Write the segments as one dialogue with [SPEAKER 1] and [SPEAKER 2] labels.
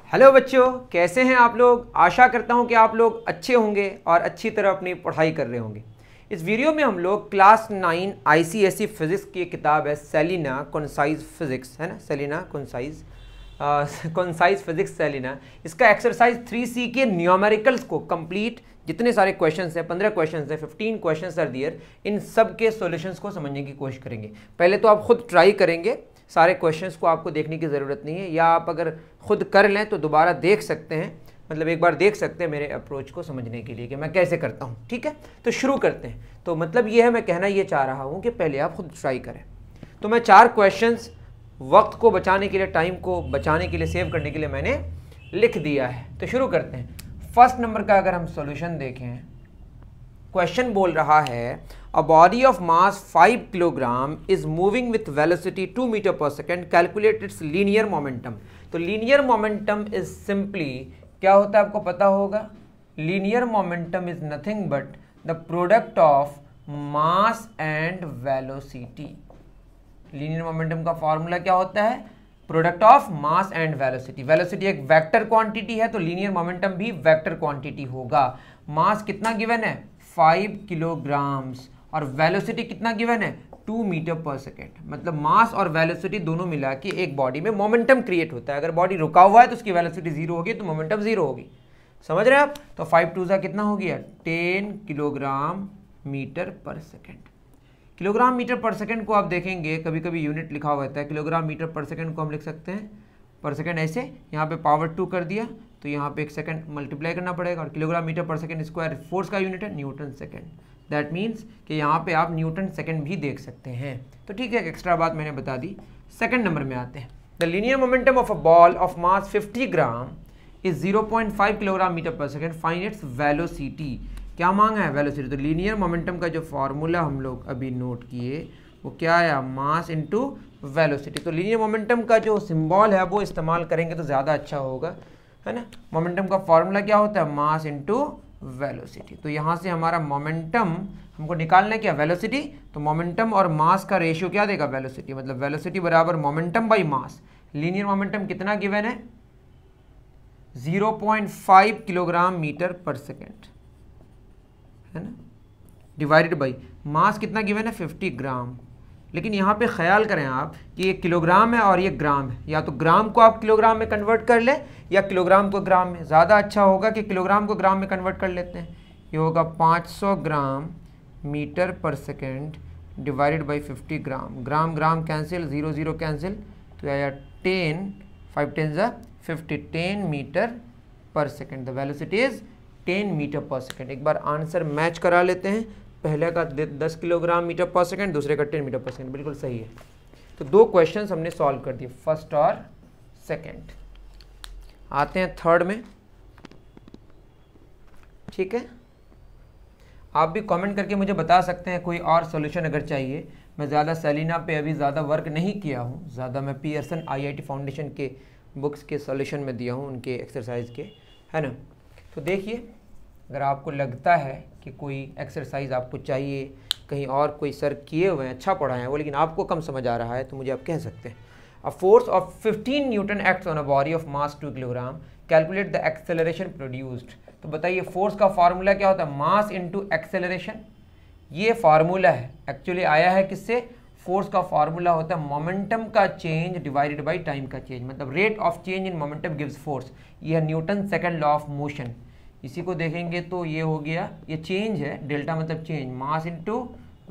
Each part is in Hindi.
[SPEAKER 1] हेलो बच्चों, कैसे हैं आप लोग। आशा करता हूं कि आप लोग अच्छे होंगे और अच्छी तरह अपनी पढ़ाई कर रहे होंगे। इस वीडियो में हम लोग क्लास 9 आईसीएसई फिजिक्स की किताब है सेलिना कॉन्साइज फिजिक्स, है ना, सेलिना कॉन्साइज फिजिक्स सेलिना, इसका एक्सरसाइज 3C के न्यूमेरिकल्स को कंप्लीट, जितने सारे क्वेश्चंस हैं 15 क्वेश्चंस हैं, 15 क्वेश्चंस आर देयर, इन सब के सॉल्यूशंस को समझने की कोशिश करेंगे। पहले तो आप खुद ट्राई करेंगे, सारे क्वेश्चंस को आपको देखने की ज़रूरत नहीं है, या आप अगर खुद कर लें तो दोबारा देख सकते हैं, मतलब एक बार देख सकते हैं मेरे अप्रोच को समझने के लिए कि मैं कैसे करता हूँ। ठीक है, तो शुरू करते हैं। तो मतलब ये है, मैं कहना ये चाह रहा हूँ कि पहले आप खुद ट्राई करें। तो मैं 4 क्वेश्चंस वक्त को बचाने के लिए, टाइम को बचाने के लिए, सेव करने के लिए मैंने लिख दिया है। तो शुरू करते हैं। फर्स्ट नंबर का अगर हम सॉल्यूशन देखें, क्वेश्चन बोल रहा है a body of mass 5 kilogram is moving with velocity 2 metre per second, calculate its linear momentum. तो लीनियर मोमेंटम इज सिंपली क्या होता है आपको पता होगा। Linear momentum is nothing but the product of mass and velocity. Linear momentum का फॉर्मूला क्या होता है, product of mass and velocity. Velocity एक वेक्टर क्वांटिटी है तो लीनियर मोमेंटम भी वेक्टर क्वांटिटी होगा। मास कितना गिवन है 5 किलोग्राम्स और वेलोसिटी कितना गिवन है 2 मीटर पर सेकेंड। मतलब मास और वेलोसिटी दोनों मिला के एक बॉडी में मोमेंटम क्रिएट होता है। अगर बॉडी रुका हुआ है तो उसकी वेलोसिटी 0 होगी, तो मोमेंटम 0 होगी। समझ रहे हैं आप। तो 5 2 ज़ा कितना हो गया 10 kilogram metre per second. Kilogram metre per second को आप देखेंगे कभी कभी यूनिट लिखा हुआ होता है। किलोग्राम मीटर पर सेकेंड को हम लिख सकते हैं पर सेकेंड ऐसे, यहाँ पे पावर 2 कर दिया तो यहाँ पे 1 सेकेंड मल्टीप्लाई करना पड़ेगा। और kilogram metre per second square force का यूनिट है न्यूटन सेकेंड। दैट मीन्स कि यहाँ पे आप न्यूटन सेकेंड भी देख सकते हैं। तो ठीक है, एक्स्ट्रा बात मैंने बता दी। सेकेंड नंबर में आते हैं। The linear momentum of a ball of mass 50 gram is 0.5 kilogram metre per second, find its velocity. क्या मांगा है वेलोसिटी। तो लीनियर मोमेंटम का जो फॉर्मूला हम लोग अभी नोट किए वो क्या आया, मास इनटू वेलोसिटी। तो लीनियर मोमेंटम का जो सिंबल है वो इस्तेमाल करेंगे तो ज़्यादा अच्छा होगा, है ना। मोमेंटम का फॉर्मूला क्या होता है, मास इनटू वेलोसिटी। तो यहाँ से हमारा मोमेंटम हमको निकालना है क्या, वेलोसिटी। तो मोमेंटम और मास का रेशियो क्या देगा, वेलोसिटी। मतलब वेलोसिटी बराबर momentum by mass. Linear momentum कितना गिवन है 0.5 किलोग्राम मीटर पर सेकेंड, है ना, डिवाइडेड बाई मास कितना गिवन है 50 ग्राम। लेकिन यहाँ पे ख्याल करें आप कि ये किलोग्राम है और ये ग्राम है, या तो ग्राम को आप किलोग्राम में कन्वर्ट कर लें या किलोग्राम को ग्राम में। ज़्यादा अच्छा होगा कि किलोग्राम को ग्राम में कन्वर्ट कर लेते हैं। ये होगा 500 ग्राम metre per second divided by 50 gram. Gram gram cancel, 0 0 cancel, तो आया 10, 5 10 ज़ा 50, 10 metre per second. The velocity is 10 metre per second. एक बार आंसर मैच करा लेते हैं। पहले का 10 किलोग्राम मीटर पर सेकेंड, दूसरे का 10 मीटर पर सेकेंड, बिल्कुल सही है। तो 2 क्वेश्चंस हमने सॉल्व कर दिए, फर्स्ट और सेकेंड। आते हैं थर्ड में। ठीक है, आप भी कमेंट करके मुझे बता सकते हैं कोई और सॉल्यूशन अगर चाहिए। मैं ज़्यादा सेलिना पे अभी ज़्यादा वर्क नहीं किया हूँ, ज़्यादा मैं पियर्सन IIT फाउंडेशन के बुक्स के सॉल्यूशन में दिया हूँ, उनके एक्सरसाइज के, है ना। तो देखिए, अगर आपको लगता है कि कोई एक्सरसाइज आपको चाहिए, कहीं और कोई सर किए हुए हैं, अच्छा पढ़ाए हैं वो, लेकिन आपको कम समझ आ रहा है, तो मुझे आप कह सकते हैं। अ force of 15 Newton acts on a body of mass 2 kilogram, calculate the acceleration produced. तो बताइए फोर्स का फार्मूला क्या होता है, मास इनटू एक्सेलरेशन। ये फार्मूला है, एक्चुअली आया है किससे, फोर्स का फार्मूला होता है मोमेंटम का चेंज डिवाइडेड बाई टाइम का चेंज। मतलब rate of change in momentum gives force. ये है Newton second law of motion. इसी को देखेंगे तो ये हो गया, ये चेंज है, डेल्टा मतलब change, mass into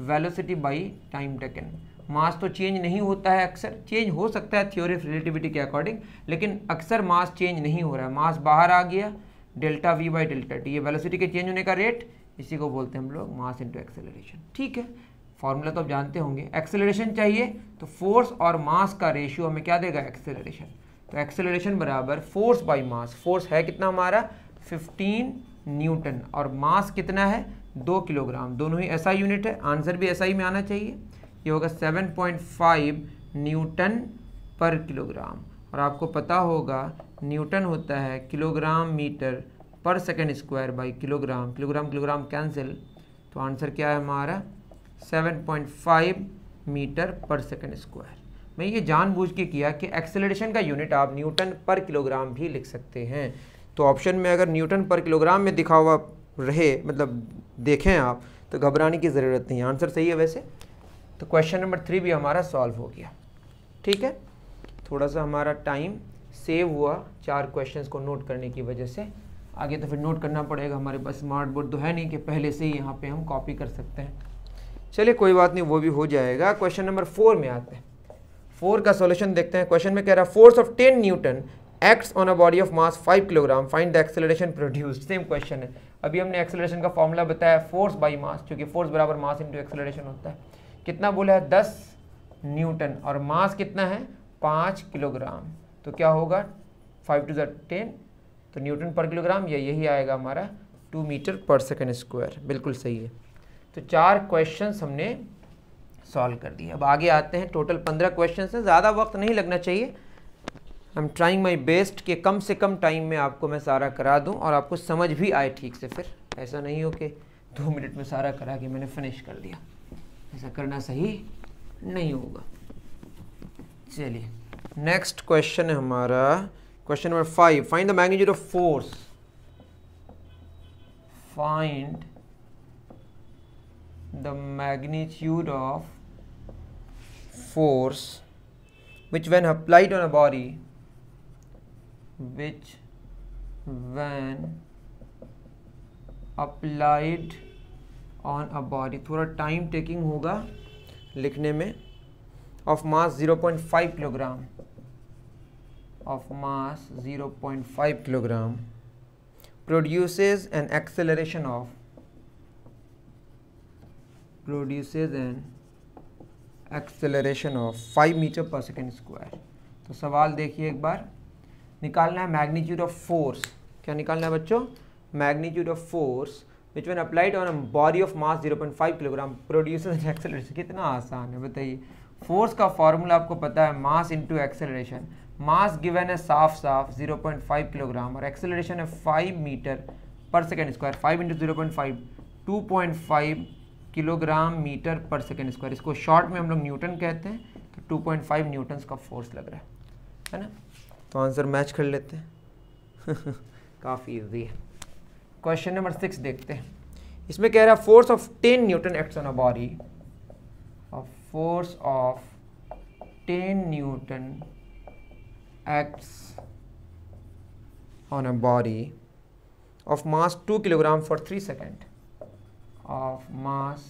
[SPEAKER 1] velocity by time taken. Mass तो चेंज नहीं होता है, अक्सर चेंज हो सकता है थ्योरी ऑफ रिलेटिविटी के अकॉर्डिंग, लेकिन अक्सर मास चेंज नहीं हो रहा है। मास बाहर आ गया, delta V by delta T, ये वेलोसिटी के चेंज होने का रेट, इसी को बोलते हैं हम लोग मास इनटू एक्सेलरेशन। ठीक है, फॉर्मूला तो आप जानते होंगे। एक्सेलरेशन चाहिए तो फोर्स और मास का रेशियो हमें क्या देगा, एक्सेलरेशन। तो एक्सेलरेशन बराबर फोर्स बाई मास। फोर्स है कितना हमारा 15 न्यूटन और मास कितना है 2 किलोग्राम। दोनों ही SI यूनिट है, आंसर भी SI में आना चाहिए। ये होगा 7.5 न्यूटन पर किलोग्राम। और आपको पता होगा न्यूटन होता है kilogram metre per second square by kilogram. Kilogram kilogram cancel, तो आंसर क्या है हमारा 7.5 मीटर पर सेकेंड स्क्वायर। मैं ये जानबूझ के किया कि एक्सेलरेशन का यूनिट आप न्यूटन पर किलोग्राम भी लिख सकते हैं। तो ऑप्शन में अगर न्यूटन पर किलोग्राम में दिखा हुआ रहे, मतलब देखें आप, तो घबराने की ज़रूरत नहीं, आंसर सही है वैसे। तो क्वेश्चन नंबर 3 भी हमारा सॉल्व हो गया। ठीक है, थोड़ा सा हमारा टाइम सेव हुआ 4 क्वेश्चंस को नोट करने की वजह से। आगे तो फिर नोट करना पड़ेगा, हमारे पास स्मार्ट बोर्ड तो है नहीं कि पहले से ही यहाँ पे हम कॉपी कर सकते हैं। चलिए कोई बात नहीं, वो भी हो जाएगा। क्वेश्चन नंबर 4 में आते हैं। 4 का सॉल्यूशन देखते हैं। क्वेश्चन में कह रहा है force of 10 Newton acts on a body of mass 5 kilogram, find the acceleration produced. Same question है। अभी हमने एक्सेलरेशन का फॉर्मूला बताया, फोर्स बाई मास, क्योंकि फोर्स बराबर मास इंटू एक्सेलरेशन होता है। कितना बोला है? 10 न्यूटन, और मास कितना है? 5 किलोग्राम। तो क्या होगा? 5 to the 10, तो न्यूटन पर किलोग्राम, या यही आएगा हमारा 2 मीटर पर सेकेंड स्क्वायर। बिल्कुल सही है। तो 4 क्वेश्चंस हमने सॉल्व कर दिए। अब आगे आते हैं। टोटल 15 क्वेश्चन है, ज़्यादा वक्त नहीं लगना चाहिए। I am trying my best कि कम से कम टाइम में आपको मैं सारा करा दूं और आपको समझ भी आए ठीक से। फिर ऐसा नहीं हो कि 2 मिनट में सारा करा के मैंने फिनिश कर दिया, ऐसा करना सही नहीं होगा। चलिए नेक्स्ट क्वेश्चन है हमारा question number 5। Find the magnitude of force. Find the magnitude of force which when applied on a body थोड़ा टाइम टेकिंग होगा लिखने में। Of mass 0.5 kilogram, of mass 0.5 kilogram produces an acceleration of 5 metre per second square. तो सवाल देखिए एक बार, निकालना है मैग्नीट्यूड ऑफ फोर्स। क्या निकालना है बच्चों? Magnitude of force which when applied on a body of mass 0.5 kilogram produces an acceleration. कितना आसान है बताइए। फोर्स का फॉर्मूला आपको पता है, mass into acceleration. Mass given है साफ 0.5 किलोग्राम और एक्सेलरेशन है 5 metre per second square. 5 into 0.5 2.5 kilogram metre per second square. इसको शॉर्ट में हम लोग न्यूटन कहते हैं। तो 2.5 न्यूटन का फोर्स लग रहा है ना। तो आंसर मैच कर लेते हैं। काफ़ी इजी है। क्वेश्चन नंबर 6 देखते हैं। इसमें कह रहा है force of 10 Newton acts on a body, force of 10 Newton acts on a body of mass 2 kilogram for 3 second, of mass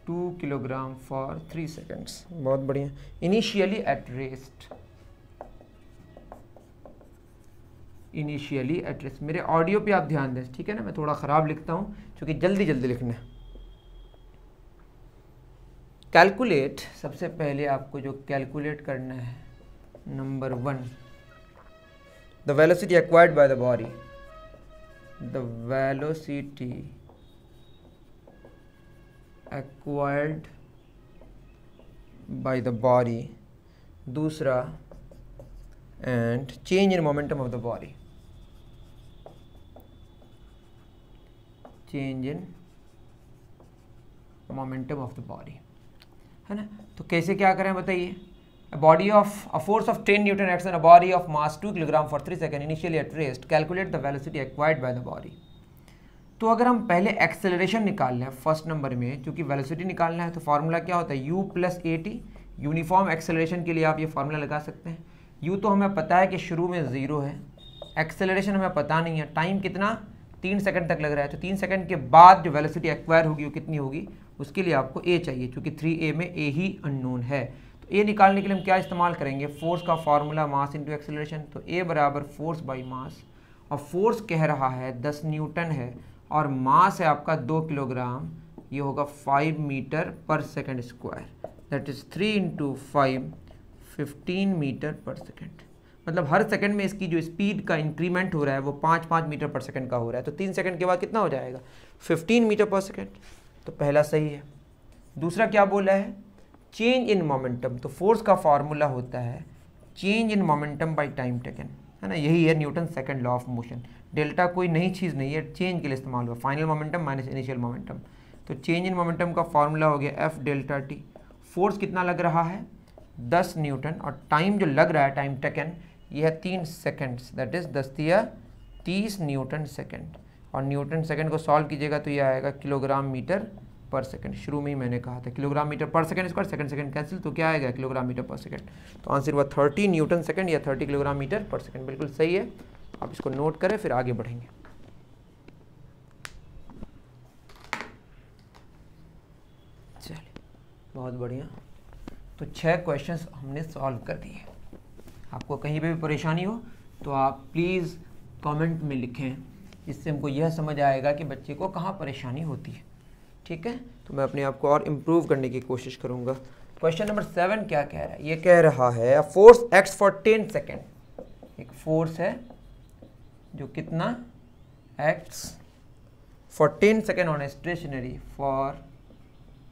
[SPEAKER 1] 2 kilogram for 3 seconds। बहुत बढ़िया। Initially at rest, initially at rest. मेरे ऑडियो पे आप ध्यान दें, ठीक है ना। मैं थोड़ा ख़राब लिखता हूँ क्योंकि जल्दी जल्दी लिखना है। कैलकुलेट, सबसे पहले आपको जो कैलकुलेट करना है, number 1, the velocity acquired by the body, the velocity acquired by the body। दूसरा, and change in momentum of the body, change in momentum of the body, है ना। तो कैसे क्या करें बताइए। Body of a force of 10 Newton acts on a body of mass 2 kilogram for 3 second initially at rest, calculate the velocity acquired by the body. तो अगर हम पहले एक्सेलरेशन निकाल लें फर्स्ट नंबर में, क्योंकि वेलोसिटी निकालना है, तो फार्मूला क्या होता है? u plus A T. Uniform acceleration के लिए आप ये फार्मूला लगा सकते हैं। u तो हमें पता है कि शुरू में 0 है, एक्सेलरेशन हमें पता नहीं है, टाइम कितना 3 सेकंड तक लग रहा है। तो 3 सेकंड के बाद जो वेलोसिटी एक्वायर होगी वो कितनी होगी, उसके लिए आपको a चाहिए, क्योंकि 3a में a ही अननोन है। तो a निकालने के लिए हम क्या इस्तेमाल करेंगे? फोर्स का फार्मूला मास इंटू एक्सेलरेशन। तो a बराबर फोर्स बाई मास, और फोर्स कह रहा है 10 न्यूटन है और मास है आपका 2 किलोग्राम। ये होगा 5 metre per second square, that is 3 into 5 15 metre per second. मतलब हर सेकंड में इसकी जो स्पीड का इंक्रीमेंट हो रहा है वो 5-5 मीटर पर सेकंड का हो रहा है। तो 3 सेकंड के बाद कितना हो जाएगा? 15 मीटर पर सेकंड। तो पहला सही है। दूसरा क्या बोला है? Change in momentum. तो फोर्स का फॉर्मूला होता है change in momentum by time taken, है ना। यही है Newton second law of motion. Delta कोई नई चीज़ नहीं है, चेंज के लिए इस्तेमाल हुआ। Final momentum minus initial momentum. तो चेंज इन मोमेंटम का फॉर्मूला हो गया एफ डेल्टा टी। फोर्स कितना लग रहा है? 10 न्यूटन, और टाइम जो लग रहा है, टाइम टेकन, ये है 3 seconds, that is 10⁻30 Newton second. और न्यूटन सेकेंड को सॉल्व कीजिएगा तो ये आएगा किलोग्राम मीटर पर सेकेंड। शुरू में ही मैंने कहा था kilogram metre per second square, second second cancel, तो क्या आएगा किलोग्राम मीटर पर सेकेंड। तो आंसर हुआ 30 न्यूटन सेकेंड या 30 किलोग्राम मीटर पर सेकेंड। बिल्कुल सही है, आप इसको नोट करें फिर आगे बढ़ेंगे। चलिए बहुत बढ़िया, तो 6 क्वेश्चंस हमने सॉल्व कर दिए। आपको कहीं पे भी परेशानी हो तो आप प्लीज़ कमेंट में लिखें, इससे हमको यह समझ आएगा कि बच्चे को कहाँ परेशानी होती है। ठीक है, तो मैं अपने आप को और इम्प्रूव करने की कोशिश करूँगा। क्वेश्चन नंबर 7 क्या कह रहा है? ये कह रहा है a force acts for 10 second. एक फोर्स है जो कितना acts for 10 second on a stationary, for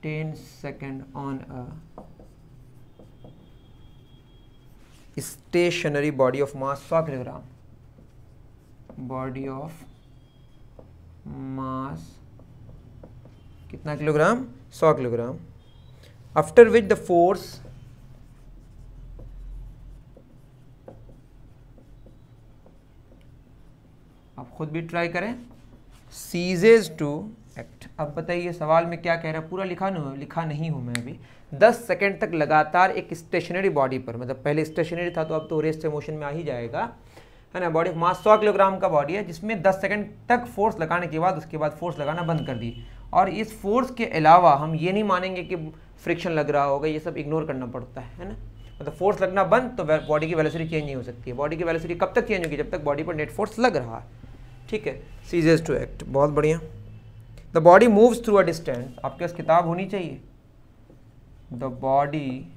[SPEAKER 1] 10 second on a stationary body of mass 100 kilogram, body of mass कितना kilogram? 100 kilogram. After which the force आप खुद भी ट्राई करें, सीजेज टू एक्ट। अब बताइए सवाल में क्या कह रहा है, पूरा लिखा नहीं हूं मैं अभी। 10 सेकेंड तक लगातार एक स्टेशनरी बॉडी पर, मतलब पहले स्टेशनरी था तो अब तो रेस्ट मोशन में आ ही जाएगा, है ना। बॉडी ऑफ मास 100 किलोग्राम का बॉडी है जिसमें 10 सेकंड तक फोर्स लगाने के बाद उसके बाद फोर्स लगाना बंद कर दी। और इस फोर्स के अलावा हम ये नहीं मानेंगे कि फ्रिक्शन लग रहा होगा, ये सब इग्नोर करना पड़ता है ना। मतलब फोर्स लगना बंद तो बॉडी की वेलोसिटी चेंज नहीं हो सकती है। बॉडी की वेलोसिटी कब तक चेंज होगी? जब तक बॉडी पर नेट फोर्स लग रहा है। ठीक है, सीजेस टू एक्ट, बहुत बढ़िया। The body moves through a distance, आपके पास किताब होनी चाहिए। The body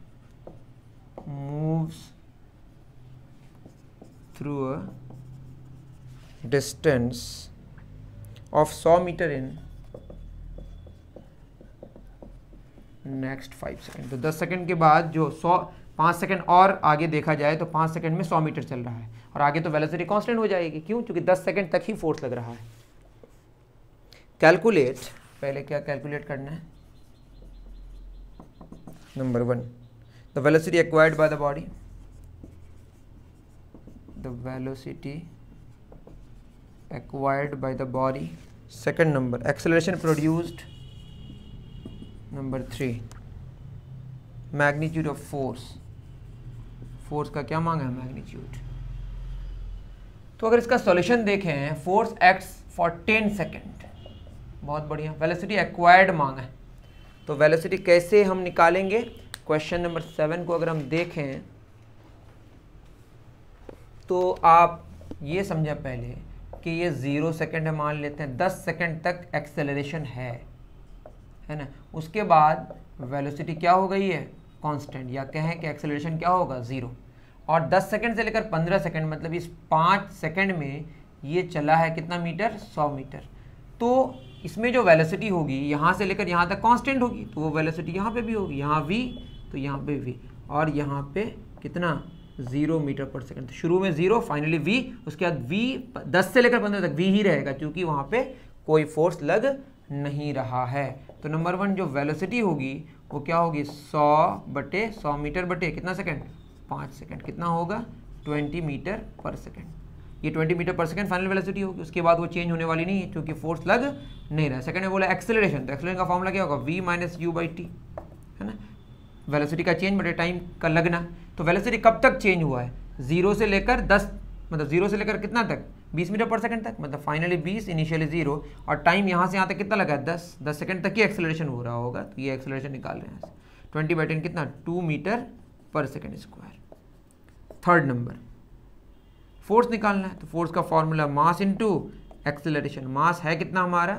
[SPEAKER 1] moves through a distance of 100 metre in next 5 second. तो 10 सेकेंड के बाद जो 5 सेकेंड और आगे देखा जाए तो 5 सेकेंड में 100 मीटर चल रहा है, और आगे तो वेलोसिटी कांस्टेंट हो जाएगी। क्यों? क्योंकि 10 सेकेंड तक ही फोर्स लग रहा है। कैलकुलेट, पहले क्या कैलकुलेट करना है? Number 1, the velocity acquired by the body, the velocity acquired by the body. Second number, acceleration produced. Number 3, magnitude of force, force का क्या मांगा है? मैग्नीट्यूड। तो अगर इसका सॉल्यूशन देखें, फोर्स एक्ट्स फॉर 10 सेकेंड, बहुत बढ़िया। वेलोसिटी एक्वायर्ड मांगा है, तो वेलोसिटी कैसे हम निकालेंगे? क्वेश्चन नंबर 7 को अगर हम देखें तो आप ये समझें पहले कि ये 0 सेकेंड है, मान लेते हैं 10 सेकेंड तक एक्सेलरेशन है ना। उसके बाद वेलोसिटी क्या हो गई है? कांस्टेंट, या कहें कि एक्सेलरेशन क्या होगा? 0। और 10 सेकेंड से लेकर 15 सेकेंड, मतलब इस 5 सेकेंड में ये चला है कितना मीटर? 100 मीटर। तो इसमें जो वेलोसिटी होगी यहाँ से लेकर यहाँ तक कांस्टेंट होगी, तो वो वेलोसिटी यहाँ पे भी होगी। यहाँ v तो यहाँ पे v, और यहाँ पे कितना? 0 मीटर पर सेकेंड। तो शुरू में 0, फाइनली v, उसके बाद v 10 से लेकर 15 तक v ही रहेगा क्योंकि वहाँ पे कोई फोर्स लग नहीं रहा है। तो नंबर 1 जो वेलोसिटी होगी वो क्या होगी? 100 मीटर बटे कितना सेकेंड? 5 सेकेंड। कितना होगा? 20 मीटर पर सेकेंड। ये 20 metre per second final velocity होगी। उसके बाद वो चेंज होने वाली नहीं है क्योंकि फोर्स लग नहीं रहा है। सेकेंड में बोला एक्सेलरेशन, तो एक्सेलरेशन का फॉर्मूला क्या होगा? v minus u by T, है ना। वेलोसिटी का चेंज बटे टाइम का लगना। तो वेलोसिटी कब तक चेंज हुआ है? 0 से लेकर 10, मतलब 0 से लेकर कितना तक? 20 मीटर पर सेकंड तक, मतलब फाइनली 20, इनिशियली 0, और टाइम यहाँ से यहाँ तक कितना लगा है? 10 सेकंड तक ही एक्सेलरेशन हो रहा होगा। तो ये एक्सेलरेशन निकाल रहे हैं 20/10 कितना? 2 metre per second square. Third number, force निकालना है, तो फोर्स का फॉर्मूला मास इनटू एक्सेलरेशन। मास है कितना हमारा?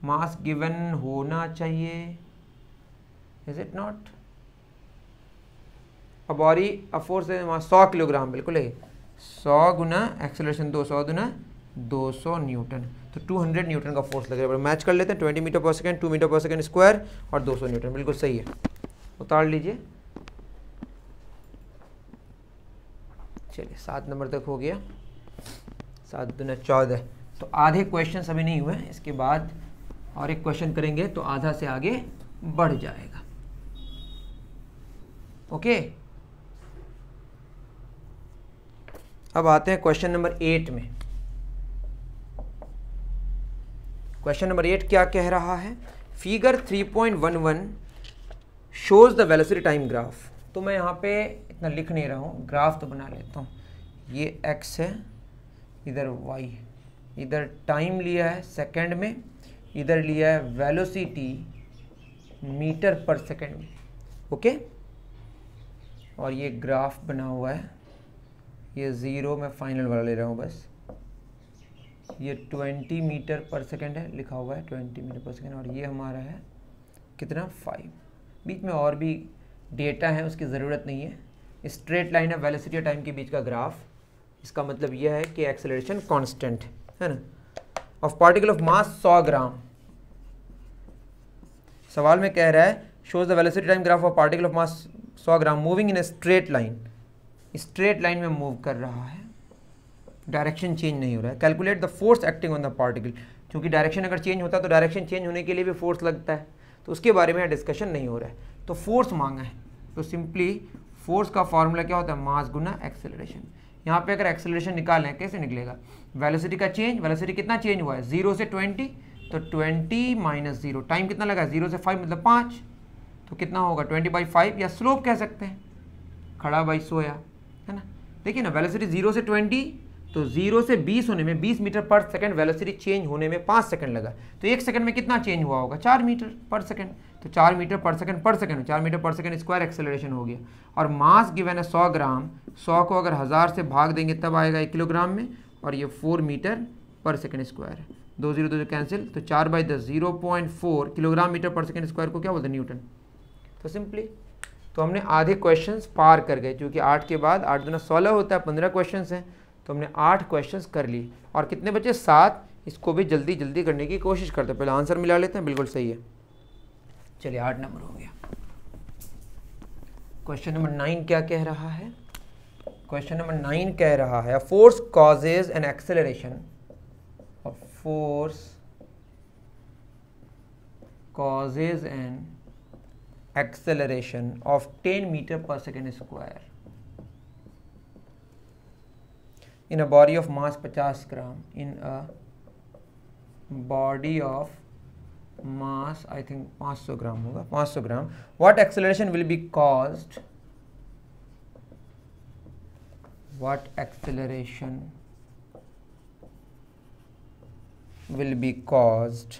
[SPEAKER 1] मास गिवन होना चाहिए, is it not? A body a force 100 kilogram, बिल्कुल है। 100 गुना एक्सेलरेशन 200 गुना 200 न्यूटन, तो 200 न्यूटन का फोर्स लगेगा। मैच कर लेते हैं, 20 metre per second, 2 metre per second square और 200 न्यूटन, बिल्कुल सही है। उतार लीजिए। चलिए 7 नंबर तक हो गया। 7 दूना 14। तो आधे क्वेश्चन अभी नहीं हुए, इसके बाद और एक क्वेश्चन करेंगे तो आधा से आगे बढ़ जाएगा। ओके, अब आते हैं क्वेश्चन नंबर 8 में। क्वेश्चन नंबर 8 क्या कह रहा है? Figure 3.11 shows the velocity time graph. तो मैं यहाँ पे इतना लिख नहीं रहा हूँ, ग्राफ तो बना लेता हूँ। ये x है, इधर y है, इधर टाइम लिया है सेकंड में, इधर लिया है वेलोसिटी मीटर पर सेकंड में। ओके, और ये ग्राफ बना हुआ है, ये 0 मैं फाइनल वाला ले रहा हूँ बस। ये 20 मीटर पर सेकंड है, लिखा हुआ है 20 मीटर पर सेकंड, और ये हमारा है कितना 5। बीच में और भी डेटा है, उसकी ज़रूरत नहीं है। स्ट्रेट लाइन है वेलोसिटी और टाइम के बीच का ग्राफ। इसका मतलब यह है कि एक्सेलरेशन कांस्टेंट है ना। ऑफ पार्टिकल ऑफ मास 100 ग्राम। सवाल में कह रहा है shows the velocity time graph of particle of mass 100 gram moving in a straight line. Straight line में मूव कर रहा है, डायरेक्शन चेंज नहीं हो रहा है। Calculate the force acting on the particle. क्योंकि डायरेक्शन अगर चेंज होता है तो डायरेक्शन चेंज होने के लिए भी फोर्स लगता है, तो उसके बारे में डिस्कशन नहीं हो रहा है। तो फोर्स मांगा है, तो सिंपली फोर्स का फॉर्मूला क्या होता है? मास गुना एक्सेलरेशन। यहाँ पे अगर एक्सेलरेशन निकालें कैसे निकलेगा? वेलोसिटी का चेंज, वेलोसिटी कितना चेंज हुआ है? 0 से 20, तो 20 माइनस 0। टाइम कितना लगा? 0 से 5 मतलब 5, तो कितना होगा? 20/5, या स्लोप कह सकते हैं, खड़ा बाई सोया, है ना। देखिए ना, वेलोसिटी 0 से 20, तो 0 से 20 होने में 20 metre per second velocity change होने में 5 सेकंड लगा। तो 1 सेकंड में कितना चेंज हुआ होगा? 4 मीटर पर सेकंड। तो 4 metre per second 4 metre per second square acceleration हो गया। और मास गिवन है 100 ग्राम। 100 को अगर 1000 से भाग देंगे तब आएगा 1 किलोग्राम में, और ये 4 मीटर पर सेकंड स्क्वायर है। 2 0 2 कैंसिल, तो 4/10 0.4 kilogram metre per second square को क्या बोलते हैं? न्यूटन। तो सिंपली तो हमने आधे क्वेश्चंस पार कर गए, क्योंकि 8 के बाद 8 दूना 16 होता है, 15 क्वेश्चंस हैं, तो हमने 8 क्वेश्चंस कर लिए। और कितने बचे? 7। इसको भी जल्दी जल्दी करने की कोशिश करते हैं, पहले आंसर मिला लेते हैं। बिल्कुल सही है, चलिए 8 नंबर हो गया। क्वेश्चन नंबर 9 क्या कह रहा है? क्वेश्चन नंबर 9 कह रहा है force causes an acceleration, force causes an acceleration of 10 meter per second square in a body of mass 50 gram. In a body of mass, I think 500 ग्राम होगा, 500 ग्राम. What acceleration will be caused? What acceleration will be caused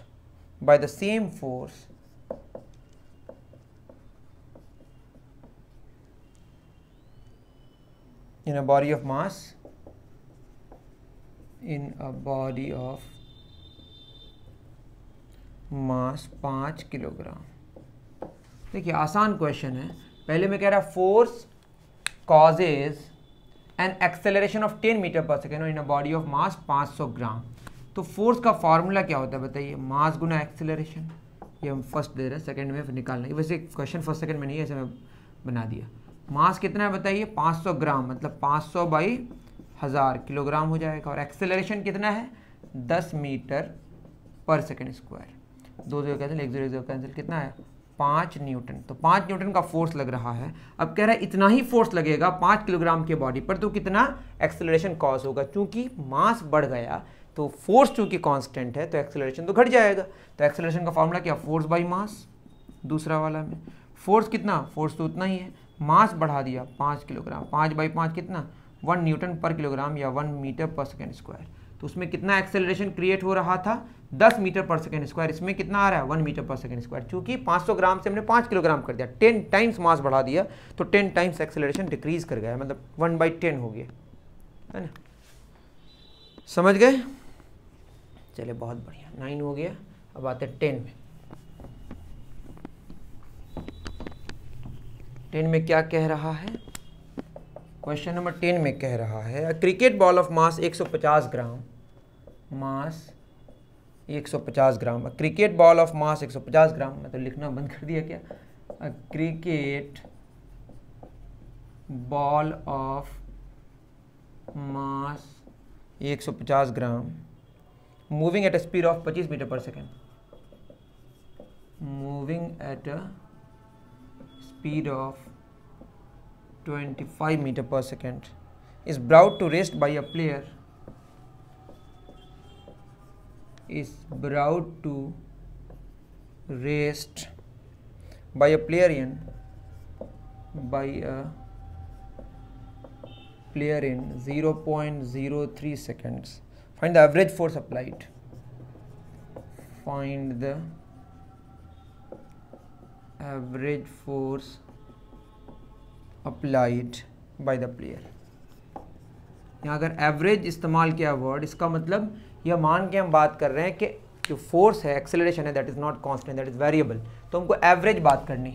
[SPEAKER 1] by the same force in a body of mass, in a body of mass 5 kilogram. देखिए आसान क्वेश्चन है. पहले मैं कह रहा force causes an acceleration of 10 metre per second in a body of mass 500 gram. तो फोर्स का फॉर्मूला क्या होता है बताइए? मास गुना एक्सेलरेशन. ये हम फर्स्ट दे रहे हैं, सेकंड में फिर निकालना है. वैसे क्वेश्चन फर्स्ट सेकंड में नहीं है, ऐसे मैं बना दिया. मास कितना है बताइए? 500 ग्राम, मतलब 500 बाई 1000 किलोग्राम हो जाएगा. और एक्सेलरेशन कितना है? 10 metre per second square. 2 0 cancel, 1 0 0 cancel, कितना है? 5 न्यूटन. तो 5 न्यूटन का फोर्स लग रहा है. अब कह रहा है इतना ही फोर्स लगेगा 5 किलोग्राम के बॉडी पर, तो कितना एक्सेलरेशन कॉज होगा? चूंकि मास बढ़ गया तो फोर्स चूंकि कांस्टेंट है तो एक्सेलरेशन तो घट जाएगा. तो एक्सेलरेशन का फॉर्मूला क्या? Force by mass. दूसरा वाला में फोर्स कितना? फोर्स तो उतना ही है. मास बढ़ा दिया 5 किलोग्राम. 5/5 कितना? 1 न्यूटन पर किलोग्राम या 1 मीटर पर सेकेंड स्क्वायर. तो उसमें कितना एक्सेलरेशन क्रिएट हो रहा था? 10 मीटर पर सेकेंड स्क्वायर. इसमें कितना आ रहा है? 1 मीटर पर सेकेंड स्क्वायर. चूंकि 500 ग्राम से हमने 5 किलोग्राम कर दिया, 10 टाइम्स मास बढ़ा दिया, तो 10 टाइम्स एक्सेलरेशन डिक्रीज कर गया, मतलब 1/10 हो गया, है ना. समझ गए? चलिए बहुत बढ़िया. 9 हो गया. अब आते हैं 10 में. 10 में क्या कह रहा है? क्वेश्चन नंबर 10 में कह रहा है cricket ball of mass 150 gram. Mass 150 gram. Cricket ball of mass 150 gram. मैं तो लिखना बंद कर दिया क्या? Cricket ball of mass 150 gram moving at a speed of 25 metre per second. Moving at a speed of 25 metre per second is brought to rest by a player, is brought to rest by a player in 0.03 seconds. Find the average force applied. Find the average force applied by the player. यहाँ अगर एवरेज इस्तेमाल किया वर्ड, इसका मतलब यह मान के हम बात कर रहे हैं कि जो फोर्स है, एक्सेलरेशन है, that is not constant, that is variable, तो हमको एवरेज बात करनी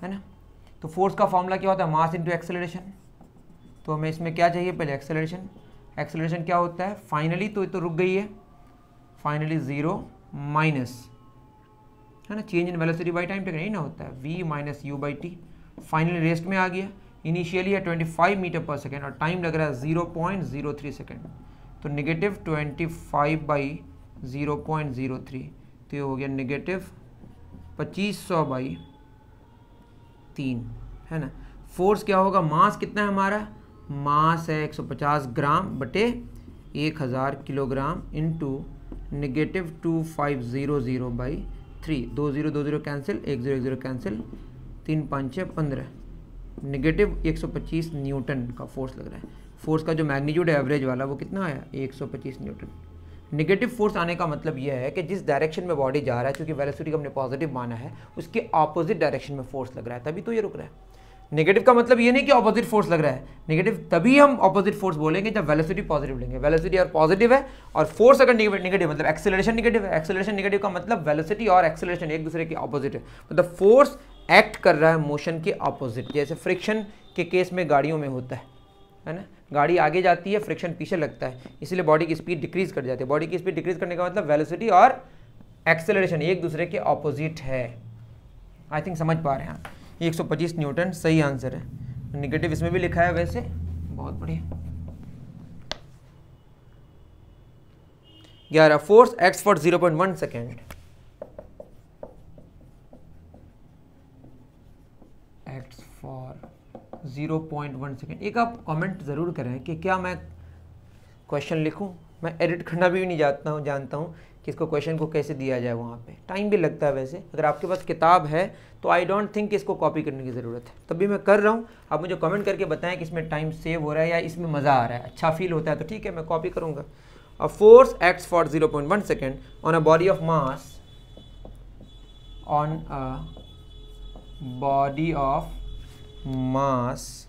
[SPEAKER 1] है ना। तो फोर्स का फॉर्मूला क्या होता है, मास इनटू एक्सेलरेशन। तो हमें इसमें क्या चाहिए, पहले एक्सेलरेशन। एक्सेलरेशन क्या होता है, फाइनली तो रुक गई है, फाइनली 0 माइनस, है ना, change in velocity by time taken, यही ना होता है, v minus you by T. Finally rest में आ गया, इनिशियली है 25 मीटर पर सेकेंड और टाइम लग रहा है 0.03 सेकेंड, तो नेगेटिव 25 बाई 0.03, तो ये हो गया नेगेटिव 2500 बाई 3, है ना। फोर्स क्या होगा, मास कितना है हमारा, मास है 150 ग्राम बटे 1000 kilogram into negative 2500 by 3, 2 0 cancel, 1 0 cancel, 3 5 6 15, negative 125 Newton का फोर्स लग रहा है। फोर्स का जो मैग्नीट्यूड है एवरेज वाला वो कितना आया, 125 न्यूटन। नेगेटिव फोर्स आने का मतलब यह है कि जिस डायरेक्शन में बॉडी जा रहा है, क्योंकि वेलोसिटी को हमने पॉजिटिव माना है, उसके ऑपोजिट डायरेक्शन में फोर्स लग रहा है, तभी तो ये रुक रहा है। नेगेटिव का मतलब ये नहीं कि ऑपोजिट फोर्स लग रहा है, नेगेटिव तभी हम ऑपोजिट फोर्स बोलेंगे जब वेलोसिटी पॉजिटिव लेंगे। वेलोसिटी और पॉजिटिव है और फोर्स अगर नेगेटिव मतलब एक्सेलरेशन नेगेटिव है। एक्सेलरेशन नेगेटिव का मतलब वेलोसिटी और एक्सेलरेशन एक दूसरे के ऑपोजिट है, मतलब फोर्स एक्ट कर रहा है मोशन के ऑपोजिट। जैसे फ्रिक्शन के केस में गाड़ियों में होता है ना, गाड़ी आगे जाती है, फ्रिक्शन पीछे लगता है, इसलिए बॉडी की स्पीड डिक्रीज कर जाती है। बॉडी की स्पीड डिक्रीज करने का मतलब वेलोसिटी और एक्सेलरेशन एक दूसरे के ऑपोजिट है। आई थिंक समझ पा रहे हैं आप। 125 न्यूटन सही आंसर है। नेगेटिव इसमें भी लिखा है वैसे, बहुत बढ़िया। 11 force act for 0.1 second, act for 0.1 second. एक आप कमेंट ज़रूर करें कि क्या मैं क्वेश्चन लिखूं, मैं एडिट करना भी नहीं जानता हूं कि इसको क्वेश्चन को कैसे दिया जाए, वहाँ पे टाइम भी लगता है। वैसे अगर आपके पास किताब है तो आई डोंट थिंक कि इसको कॉपी करने की ज़रूरत है, तब भी मैं कर रहा हूँ। आप मुझे कमेंट करके बताएं कि इसमें टाइम सेव हो रहा है या इसमें मज़ा आ रहा है, अच्छा फील होता है तो ठीक है, मैं कॉपी करूँगा। अ force acts for 0.1 second on a body of mass, on a body of mass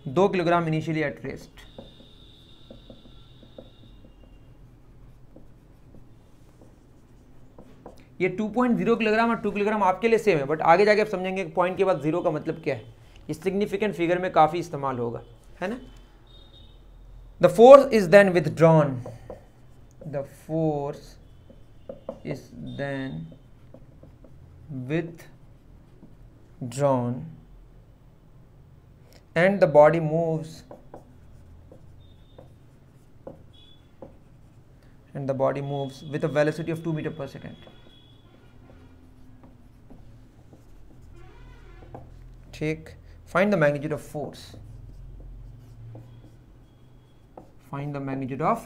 [SPEAKER 1] 2 kilogram initially at rest. ये 2.0 किलोग्राम और 2 किलोग्राम आपके लिए सेम है, बट आगे जाके आप समझेंगे पॉइंट के बाद 0 का मतलब क्या है। ये सिग्निफिकेंट फिगर में काफ़ी इस्तेमाल होगा, है ना। The force is then withdrawn, the force is then withdrawn and the body moves with a velocity of 2 meter per second. ठीक, find the magnitude of force. Find the magnitude of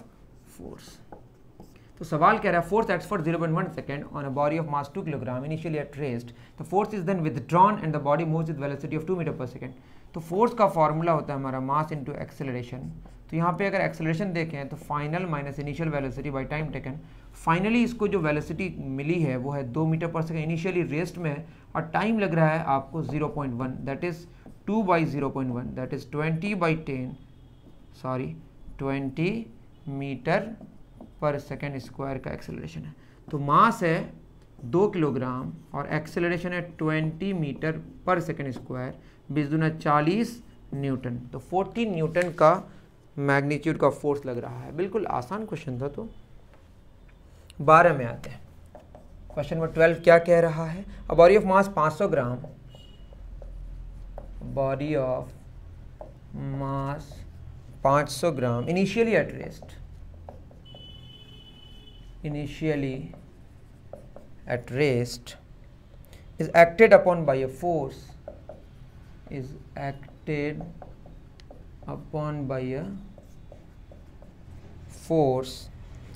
[SPEAKER 1] force. तो सवाल कह रहा है force acts for 0.1 second on a body of mass 2 kilogram initially at rest, the force is then withdrawn and the body moves with velocity of 2 metre per second. तो फोर्स का फॉर्मूला होता है हमारा मास इनटू एक्सेलरेशन। तो यहाँ पे अगर एक्सेलरेशन देखें तो final minus initial velocity by time taken. Finally इसको जो वेलोसिटी मिली है वो है 2 metre per second, initially rest में है और टाइम लग रहा है आपको 0.1, that is 2 by 0.1, that is 20 metre per second square का एक्सेलरेशन है। तो मास है 2 किलोग्राम और एक्सेलरेशन है 20 मीटर पर सेकेंड स्क्वायर, 20 दूना 40 न्यूटन। तो 14 न्यूटन का मैग्नीट्यूड का फोर्स लग रहा है। बिल्कुल आसान क्वेश्चन था। तो 12 में आते हैं। क्वेश्चन नंबर 12 क्या कह रहा है, a body of mass 500 gram, body of mass 500 gram initially at rest, is acted upon by a force, is acted upon by a force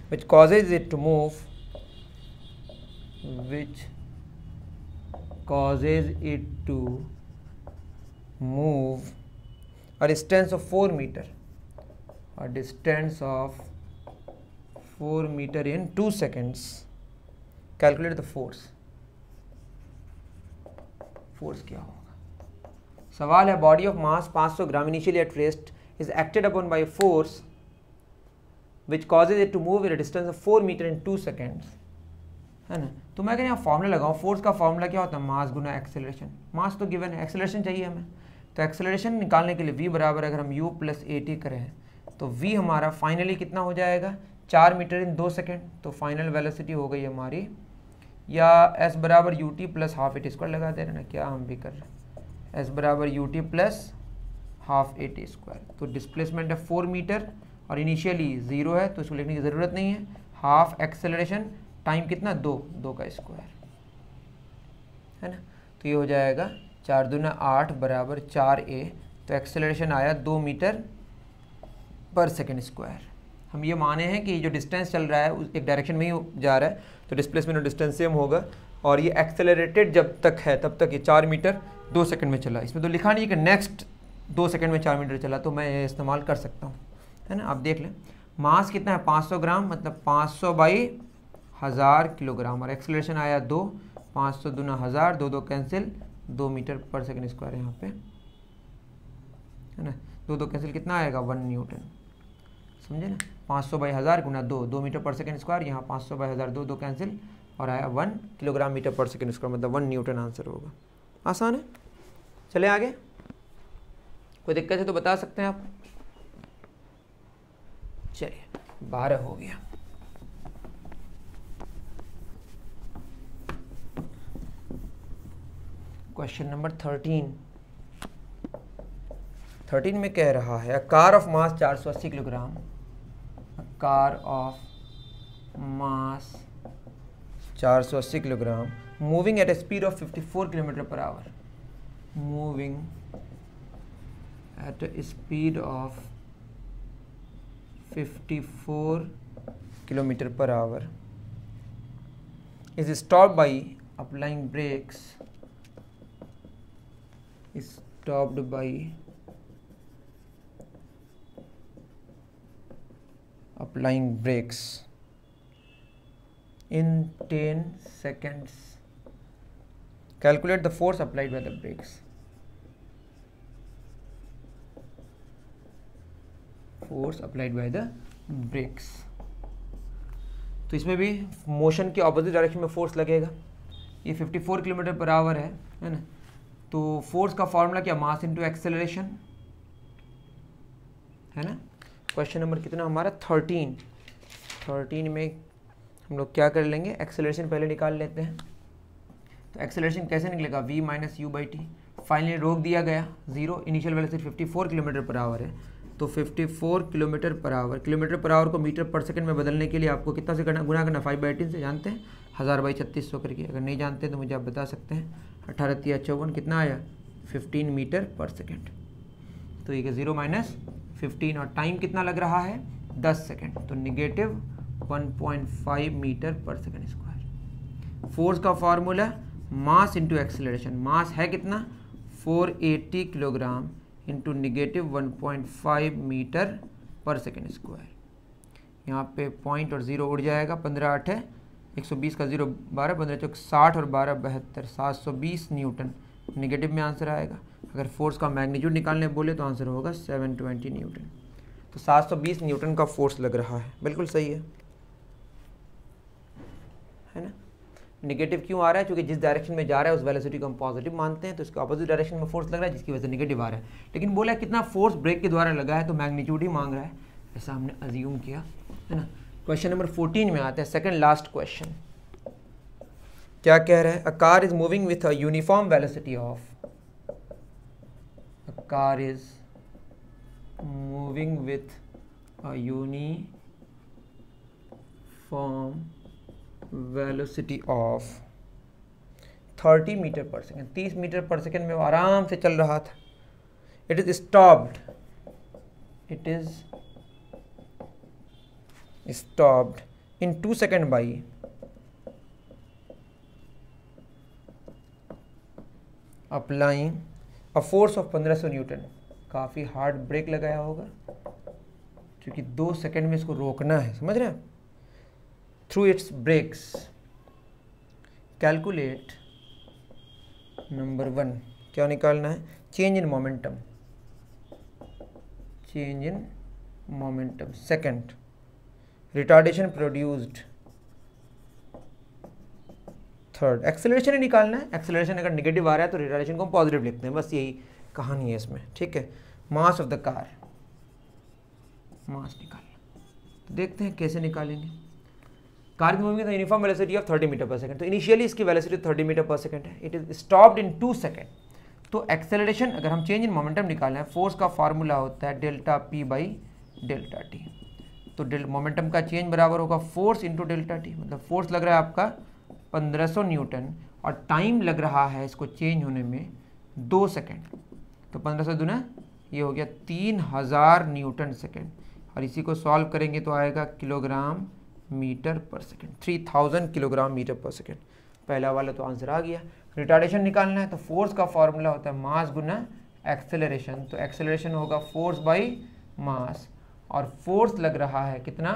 [SPEAKER 1] which causes it to move, a distance of 4 meter, in 2 seconds. Calculate the force. Force क्या होगा? सवाल है body of mass 500 gram initially at rest is acted upon by force which causes it to move in a distance of 4 metre in 2 seconds, है ना. तो मैं यहाँ फॉर्मूला लगाऊँ. फोर्स का फॉर्मूला क्या होता है? मास गुना एक्सेलरेशन. मास तो गिवन है, एक्सेलरेशन चाहिए हमें. तो एक्सेलरेशन निकालने के लिए v बराबर अगर हम u प्लस at करें तो v हमारा फाइनली कितना हो जाएगा? 4 मीटर इन 2 सेकेंड. तो फाइनल वेलोसिटी हो गई हमारी, या s बराबर ut plus half at square लगा दे रहे ना, क्या हम भी कर रहे हैं. s बराबर ut plus half at square. तो डिस्प्लेसमेंट है 4 मीटर और इनिशियली 0 है तो इसको लिखने की ज़रूरत नहीं है. हाफ एक्सेलरेशन टाइम कितना? 2 का स्क्वायर, है ना. तो ये हो जाएगा 4 दूना 8 बराबर 4a. तो एक्सेलरेशन आया 2 मीटर पर सेकेंड स्क्वायर. हम ये माने हैं कि जो डिस्टेंस चल रहा है उस एक डायरेक्शन में ही जा रहा है, तो डिस्प्लेसमेंट और डिस्टेंस सेम होगा. और ये एक्सेलरेटेड जब तक है तब तक ये 4 मीटर 2 सेकंड में चला. इसमें तो लिखा नहीं है कि नेक्स्ट 2 सेकंड में 4 मीटर चला, तो मैं ये इस्तेमाल कर सकता हूँ, है ना. आप देख लें मास कितना है? 500 ग्राम, मतलब 500 बाई 1000 किलोग्राम. और एक्सेलरेशन आया 2. 500 दूना 1000, 2 cancel, 2 metre per second square यहाँ पे, है ना. 2 कैंसिल कितना आएगा? 1 न्यूटन. समझे ना. 500 by 1000 Guna 2 metre per second square. यहाँ 500 बाई 1000, 2 कैंसिल और आया 1 kilogram metre per second square, मतलब 1 न्यूटन आंसर होगा. आसान है. चले आगे. कोई दिक्कत है तो बता सकते हैं आप. चलिए 12 हो गया. क्वेश्चन नंबर 13 में कह रहा है a car of mass 480 kilogram, a car of mass 480 kilogram moving at a speed of 54 kilometre per hour, moving at a speed of 54 kilometre per hour is stopped by applying brakes, stopped by applying brakes in 10 seconds. Calculate the force applied by the brakes. Force applied by the brakes. तो इसमें भी मोशन के ऑपोजिट डायरेक्शन में फोर्स लगेगा. ये 54 किलोमीटर पर आवर है ना. तो फोर्स का फॉर्मूला क्या? मास इनटू एक्सेलरेशन, है ना. क्वेश्चन नंबर कितना हमारा? 13 में हम लोग क्या कर लेंगे? एक्सेलरेशन पहले निकाल लेते हैं. तो एक्सेलरेशन कैसे निकलेगा? v minus you by T. Finally रोक दिया गया 0. Initial velocity 54 kilometre per our है. तो 54 kilometre per our, kilometre per our को मीटर पर सेकंड में बदलने के लिए आपको कितना से करना? गुना करना 5/18 से. जानते हैं 1000 बाई 3600 करके. अगर नहीं जानते तो मुझे आप बता सकते हैं. 18 × 54 कितना आया? 15 मीटर पर सेकेंड. तो ये 0 माइनस 15 और टाइम कितना लग रहा है? 10 सेकेंड. तो negative 1.5 metre per second square. Force का फॉर्मूला मास इंटू एक्सेलरेशन. मास है कितना? 480 kilogram into negative 1.5 metre per second square. यहाँ पे पॉइंट और 0 उड़ जाएगा. 15 8 है 120 का 0 12, 15 चौक 60 और 12 72, 720 न्यूटन. नेगेटिव में आंसर आएगा. अगर फोर्स का मैग्नीट्यूड निकालने बोले तो आंसर होगा 720 न्यूटन. तो 720 न्यूटन का फोर्स लग रहा है. बिल्कुल सही है ना. नेगेटिव क्यों आ रहा है? क्योंकि जिस डायरेक्शन में जा रहा है उस वेलोसिटी को हम पॉजिटिव मानते हैं, तो इसके अपोजिट डायरेक्शन में फोर्स लग रहा है जिसकी वजह से नेगेटिव आ रहा है. लेकिन बोला कितना फोर्स ब्रेक के द्वारा लगा है तो मैग्नीट्यूड ही मांग रहा है, ऐसा हमने अज्यूम किया, है ना. क्वेश्चन नंबर 14 में आते हैं. सेकंड लास्ट क्वेश्चन क्या कह रहा है? A car is moving with a uniform velocity of, a car is moving with a uniform velocity of 30 metre per second. 30 metre per second में वो आराम से चल रहा था. It is stopped it is stopped in 2 second by applying a force of 1500 newton. काफ़ी हार्ड ब्रेक लगाया होगा क्योंकि 2 सेकेंड में इसको रोकना है, समझ रहे हैं। Through its brakes calculate number 1, क्या निकालना है, change in momentum, change in momentum. Second, retardation produced. Third, acceleration ही निकालना है। एक्सेलरेशन अगर नेगेटिव आ रहा है तो रिटार्डेशन को हम पॉजिटिव लिखते हैं, बस यही कहानी है इसमें, ठीक है। Mass of the car, mass निकालना, तो देखते हैं कैसे निकालेंगे। कार की moving uniform velocity of 30 metre per second, तो इनिशियली इसकी वेलोसिटी 30 मीटर पर सेकंड है, it is stopped in 2 second. तो एक्सेलरेशन अगर हम चेंज इन मोमेंटम निकालना है, फोर्स का फार्मूला होता है delta P by delta T. तो मोमेंटम का चेंज बराबर होगा फोर्स इंटू डेल्टा टी, मतलब फोर्स लग रहा है आपका 1500 न्यूटन और टाइम लग रहा है इसको चेंज होने में 2 सेकेंड। तो 1500 दूना ये हो गया 3000 न्यूटन सेकेंड, और इसी को सॉल्व करेंगे तो आएगा kilogram metre per second, 3000 kilogram metre per second. पहला वाला तो आंसर आ गया। रिटार्डेशन निकालना है तो फोर्स का फॉर्मूला होता है मास गुना एक्सेलरेशन, तो एक्सेलरेशन होगा फोर्स बाई मास, और फोर्स लग रहा है कितना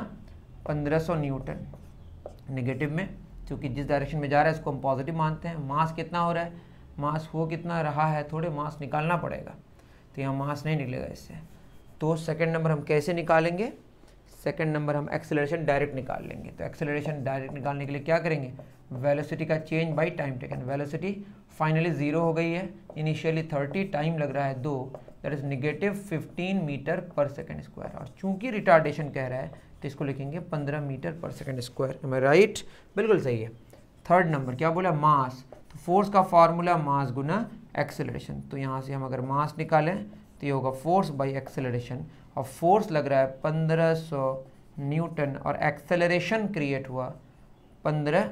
[SPEAKER 1] 1500 न्यूटन। नेगेटिव में क्योंकि जिस डायरेक्शन में जा रहा है इसको हम पॉजिटिव मानते हैं। मास कितना हो रहा है, मास हो कितना रहा है, थोड़े मास निकालना पड़ेगा, तो यहाँ मास नहीं निकलेगा इससे। तो सेकंड नंबर हम कैसे निकालेंगे, सेकंड नंबर हम एक्सेलरेशन डायरेक्ट निकाल लेंगे। तो एक्सेलरेशन डायरेक्ट निकालने के लिए क्या करेंगे, वेलोसिटी का change by time taken. Velocity finally 0 हो गई है, इनिशियली 30, टाइम लग रहा है 2, that is negative 15 metre per second square. और चूंकि रिटार्डेशन कह रहा है तो इसको लिखेंगे 15 metre per second square. M आई राइट, बिल्कुल सही है। थर्ड नंबर क्या बोला, मास, तो फोर्स का फार्मूला मास गुना एक्सेलरेशन। तो यहाँ से हम अगर मास निकालें तो ये होगा फोर्स बाई एक्सेलरेशन, और फोर्स लग रहा है 1500 न्यूटन और एक्सेलरेशन क्रिएट हुआ 15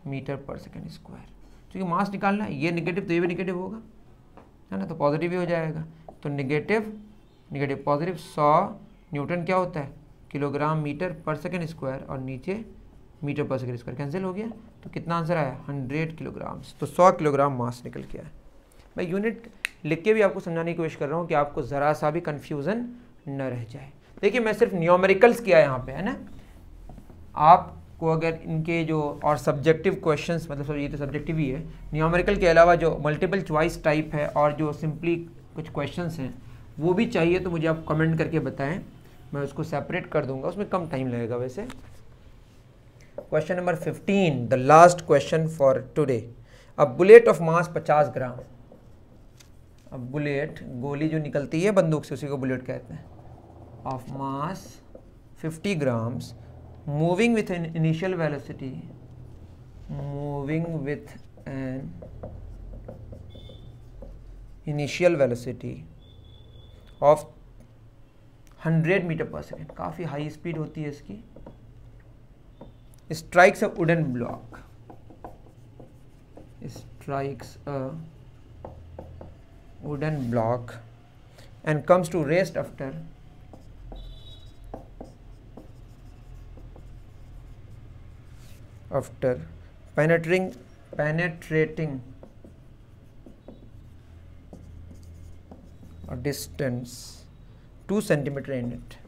[SPEAKER 1] मीटर पर सेकेंड स्क्वायर। क्योंकि मास निकालना है, ये निगेटिव तो ये भी निगेटिव होगा, है ना, तो पॉजिटिव ही हो जाएगा। तो निगेटिव निगेटिव पॉजिटिव 100 न्यूटन क्या होता है, kilogram metre per second square, और नीचे metre per second square cancel हो गया, तो कितना आंसर आया 100 किलोग्राम्स। तो 100 किलोग्राम मास निकल के आया। मैं यूनिट लिख के भी आपको समझाने की कोशिश कर रहा हूँ कि आपको ज़रा सा भी कन्फ्यूज़न न रह जाए। देखिए मैं सिर्फ न्यूमेरिकल्स किया यहाँ पे, है ना। आपको अगर इनके जो और सब्जेक्टिव क्वेश्चंस, मतलब ये तो सब्जेक्टिव ही है, न्यूमेरिकल के अलावा जो मल्टीपल चॉइस टाइप है और जो सिंपली कुछ क्वेश्चंस हैं वो भी चाहिए तो मुझे आप कमेंट करके बताएं, मैं उसको सेपरेट कर दूंगा, उसमें कम टाइम लगेगा वैसे। Question number 15, the last question for today. A bullet of mass 50 ग्राम। अब बुलेट, गोली जो निकलती है बंदूक से, उसी को बुलेट कहते हैं, of mass 50 grams, moving with an initial velocity, moving with an initial velocity of 100 metre per second, काफ़ी हाई स्पीड होती है इसकी, strikes a wooden block, strikes a wooden block and comes to rest after penetrating a distance 2 centimetre in it।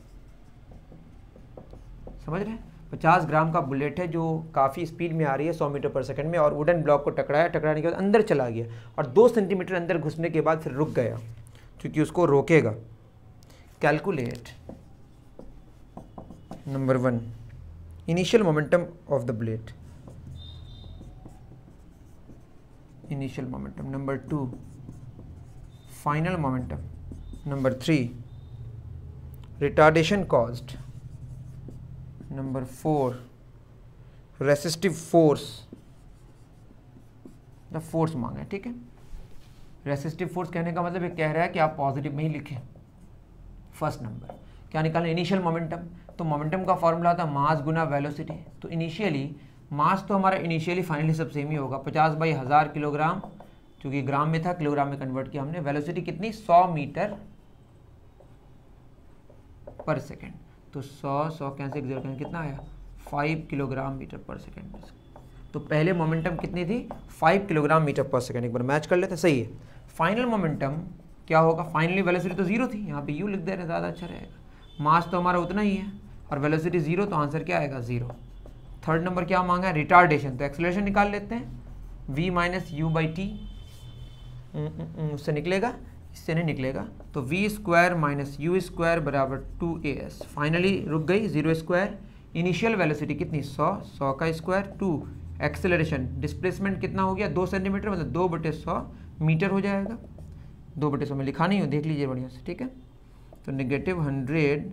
[SPEAKER 1] समझ रहे हैं, 50 ग्राम का बुलेट है जो काफ़ी स्पीड में आ रही है 100 मीटर पर सेकंड में, और वुडन ब्लॉक को टकराया, टकराने के बाद अंदर चला गया और 2 सेंटीमीटर अंदर घुसने के बाद फिर रुक गया क्योंकि उसको रोकेगा। Calculate number 1 initial momentum of the bullet, initial momentum. Number 2 final momentum. Number 3 retardation caused. Number 4 resistive force, the force मांगा है, ठीक है। रेसिस्टिव फोर्स कहने का मतलब ये कह रहा है कि आप पॉजिटिव में ही लिखें। फर्स्ट नंबर क्या निकालें, इनिशियल मोमेंटम। तो मोमेंटम का फॉर्मूला था मास गुना वेलोसिटी। तो इनिशियली मास तो हमारा इनिशियली फाइनली सब सेम ही होगा, 50/1000 किलोग्राम, क्योंकि ग्राम में था, किलोग्राम में कन्वर्ट किया हमने। वेलोसिटी कितनी, 100 मीटर पर सेकेंड। तो 100 कैंसिल 0 कैंसिल, कितना आया 5 किलोग्राम मीटर पर सेकेंड। तो पहले मोमेंटम कितनी थी 5 किलोग्राम मीटर पर सेकेंड। एक बार मैच कर लेते हैं, सही है। फाइनल मोमेंटम क्या होगा, फाइनली वेलोसिटी तो 0 थी, यहाँ पे यू लिख दे रहे हैं, ज़्यादा अच्छा रहेगा। मास तो हमारा उतना ही है और वेलोसिटी 0, तो आंसर क्या आएगा 0। थर्ड नंबर क्या मांगा है, रिटार्डेशन। तो एक्सेलरेशन निकाल लेते हैं, v minus you by T, उससे निकलेगा, इससे नहीं निकलेगा। तो v square minus you square बराबर 2as। फाइनली रुक गई 0 स्क्वायर। इनिशियल वेलोसिटी कितनी 100 का स्क्वायर 2, एक्सेलरेशन डिस्प्लेसमेंट कितना हो गया 2 सेंटीमीटर, मतलब 2/100 मीटर हो जाएगा। 2/100 में लिखा नहीं हो, देख लीजिए बढ़िया से, ठीक है। तो नेगेटिव 100,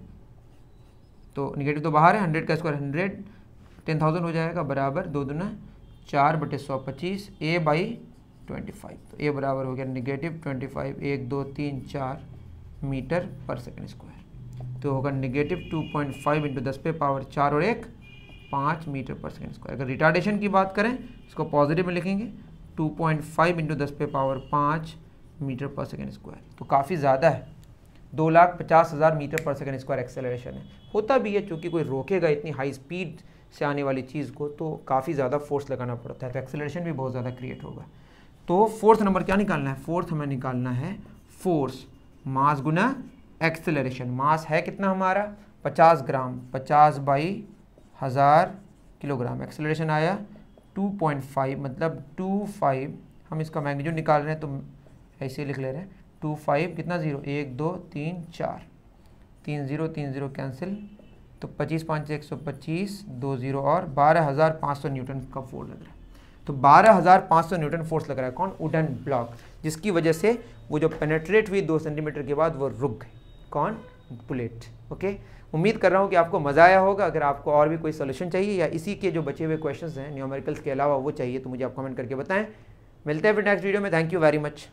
[SPEAKER 1] तो नेगेटिव तो बाहर है, 100 का स्क्वायर 100, 10,000 हो जाएगा, बराबर 2 दूना 4/125 a बाई 25। तो a बराबर हो गया negative 25, 1 2 3 4 metre per second square. तो होगा नेगेटिव 2.5 इंटू 10 पे पावर 4 और 1 5 मीटर पर सेकेंड स्क्वायर। अगर रिटार्डेशन की बात करें इसको पॉजिटिव में लिखेंगे, 2.5 इंटू 10 पे power 5 metre per second square. तो काफ़ी ज़्यादा है, 2,50,000 metre per second square acceleration है। होता भी है चूँकि कोई रोकेगा इतनी हाई स्पीड से आने वाली चीज़ को, तो काफ़ी ज़्यादा फोर्स लगाना पड़ता है, तो एक्सेलरेशन भी बहुत ज़्यादा क्रिएट होगा। तो फोर्थ नंबर क्या निकालना है, फोर्थ हमें निकालना है फोर्स मास गुना एक्सेलरेशन। मास है कितना हमारा 50 ग्राम, 50 बाई 1000 किलोग्राम। एक्सेलरेशन आया 2.5, मतलब 25, हम इसका मैग्नीट्यूड निकाल रहे हैं तो ऐसे लिख ले रहे हैं 25 कितना 0, 1 2 3 4, 3 0 कैंसिल, तो 25 5 125, 2 0 और 12,500 न्यूटन का फोर्स लग रहा है। तो 12,500 न्यूटन फोर्स लग रहा है, कौन, वुडन ब्लॉक, जिसकी वजह से वो जो पेनेट्रेट हुई 2 सेंटीमीटर के बाद वो रुक गई, कौन, बुलेट। ओके, उम्मीद कर रहा हूँ कि आपको मज़ा आया होगा। अगर आपको और भी कोई सोल्यूशन चाहिए या इसी के जो बचे हुए क्वेश्चंस हैं न्यूमेरिकल्स के अलावा वो चाहिए तो मुझे आप कमेंट करके बताएं। मिलते हैं फिर नेक्स्ट वीडियो में। Thank you very much.